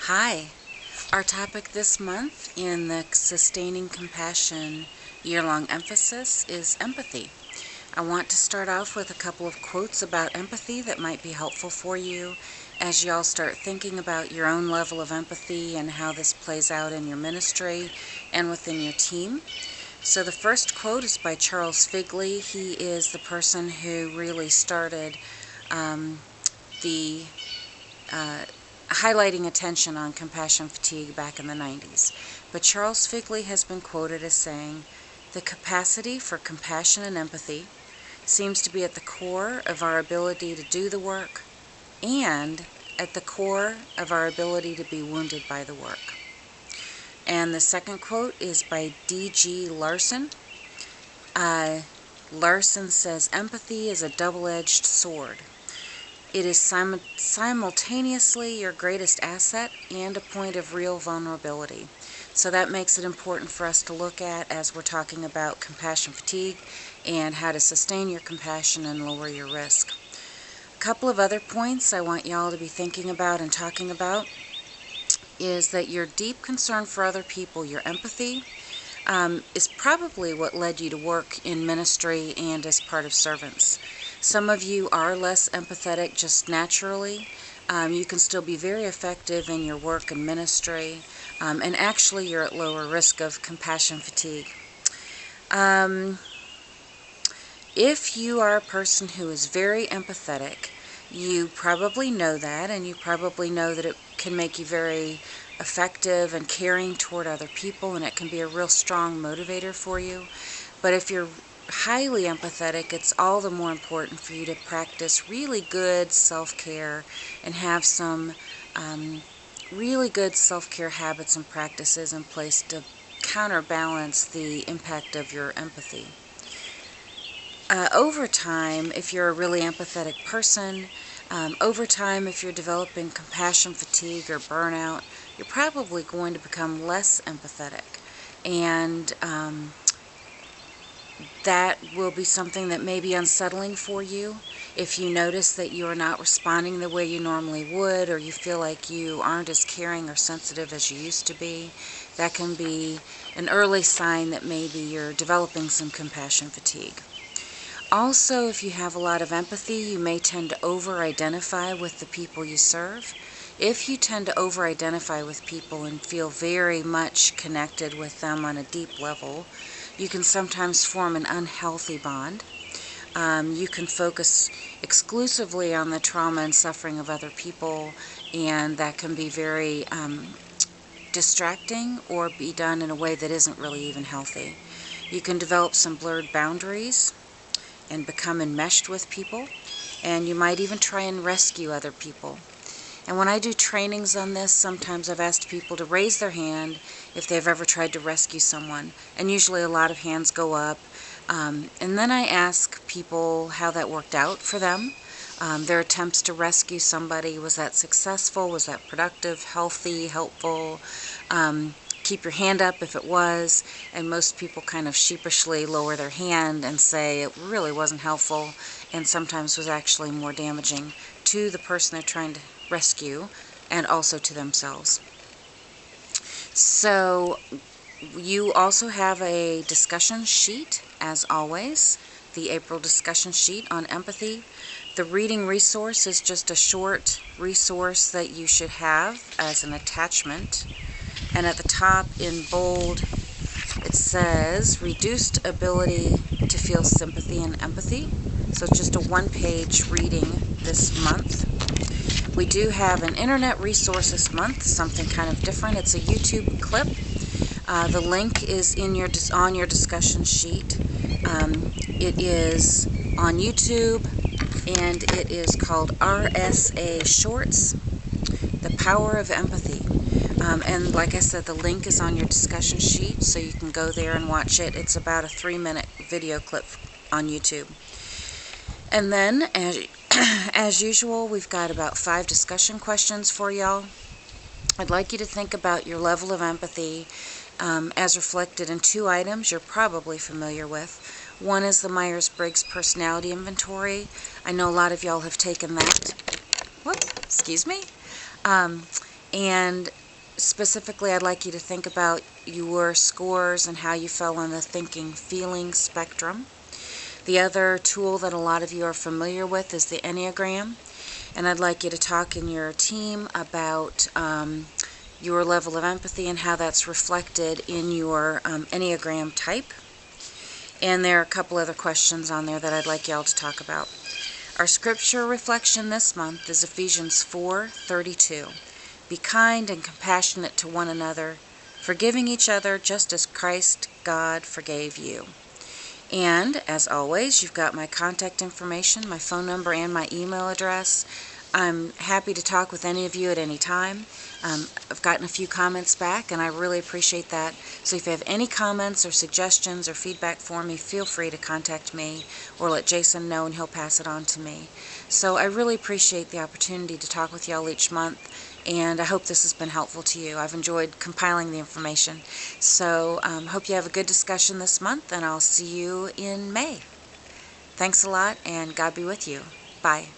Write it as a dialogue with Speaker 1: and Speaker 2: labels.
Speaker 1: Hi, our topic this month in the Sustaining Compassion year-long emphasis is empathy. I want to start off with a couple of quotes about empathy that might be helpful for you as y'all start thinking about your own level of empathy and how this plays out in your ministry and within your team. So the first quote is by Charles Figley. He is the person who really started the highlighting attention on compassion fatigue back in the 90s. But Charles Figley has been quoted as saying, "The capacity for compassion and empathy seems to be at the core of our ability to do the work and at the core of our ability to be wounded by the work." And the second quote is by D.G. Larson. Larson says, "Empathy is a double-edged sword. It is simultaneously your greatest asset and a point of real vulnerability." So that makes it important for us to look at as we're talking about compassion fatigue and how to sustain your compassion and lower your risk. A couple of other points I want y'all to be thinking about and talking about is that your deep concern for other people, your empathy, is probably what led you to work in ministry and as part of servants. Some of you are less empathetic just naturally. You can still be very effective in your work and ministry, and actually you're at lower risk of compassion fatigue. If you are a person who is very empathetic, you probably know that, and you probably know that it can make you very effective and caring toward other people, and it can be a real strong motivator for you. But if you're highly empathetic, it's all the more important for you to practice really good self-care and have some really good self-care habits and practices in place to counterbalance the impact of your empathy. Over time, if you're a really empathetic person, over time, if you're developing compassion fatigue or burnout, you're probably going to become less empathetic. And that will be something that may be unsettling for you. If you notice that you are not responding the way you normally would, or you feel like you aren't as caring or sensitive as you used to be, that can be an early sign that maybe you're developing some compassion fatigue. Also, if you have a lot of empathy, you may tend to over-identify with the people you serve. If you tend to over-identify with people and feel very much connected with them on a deep level, you can sometimes form an unhealthy bond. You can focus exclusively on the trauma and suffering of other people, and that can be very distracting or be done in a way that isn't really even healthy. You can develop some blurred boundaries and become enmeshed with people, and you might even try and rescue other people. And when I do trainings on this, sometimes I've asked people to raise their hand if they've ever tried to rescue someone, and usually a lot of hands go up. And then I ask people how that worked out for them. Their attempts to rescue somebody, was that successful? Was that productive, healthy, helpful? Keep your hand up if it was, and most people kind of sheepishly lower their hand and say it really wasn't helpful and sometimes was actually more damaging to the person they're trying to rescue and also to themselves. So you also have a discussion sheet, as always, the April discussion sheet on empathy. The reading resource is just a short resource that you should have as an attachment. And at the top in bold, it says reduced ability to feel sympathy and empathy. So it's just a one-page reading this month. We do have an internet resource this month, something kind of different. It's a YouTube clip. The link is on your discussion sheet. It is on YouTube, and it is called RSA Shorts, The Power of Empathy. And like I said, the link is on your discussion sheet, so you can go there and watch it. It's about a 3-minute video clip on YouTube. And then, as usual, we've got about 5 discussion questions for y'all. I'd like you to think about your level of empathy as reflected in 2 items you're probably familiar with. One is the Myers-Briggs Personality Inventory. I know a lot of y'all have taken that. Excuse me. And specifically, I'd like you to think about your scores and how you fell on the thinking-feeling spectrum. The other tool that a lot of you are familiar with is the Enneagram, and I'd like you to talk in your team about your level of empathy and how that's reflected in your Enneagram type. And there are a couple other questions on there that I'd like y'all to talk about. Our scripture reflection this month is Ephesians 4:32. Be kind and compassionate to one another, forgiving each other just as Christ God forgave you. And, as always, you've got my contact information, my phone number, and my email address. I'm happy to talk with any of you at any time. I've gotten a few comments back, and I really appreciate that. So if you have any comments or suggestions or feedback for me, feel free to contact me or let Jason know, and he'll pass it on to me. So I really appreciate the opportunity to talk with y'all each month, and I hope this has been helpful to you. I've enjoyed compiling the information. So hope you have a good discussion this month, and I'll see you in May. Thanks a lot, and God be with you. Bye.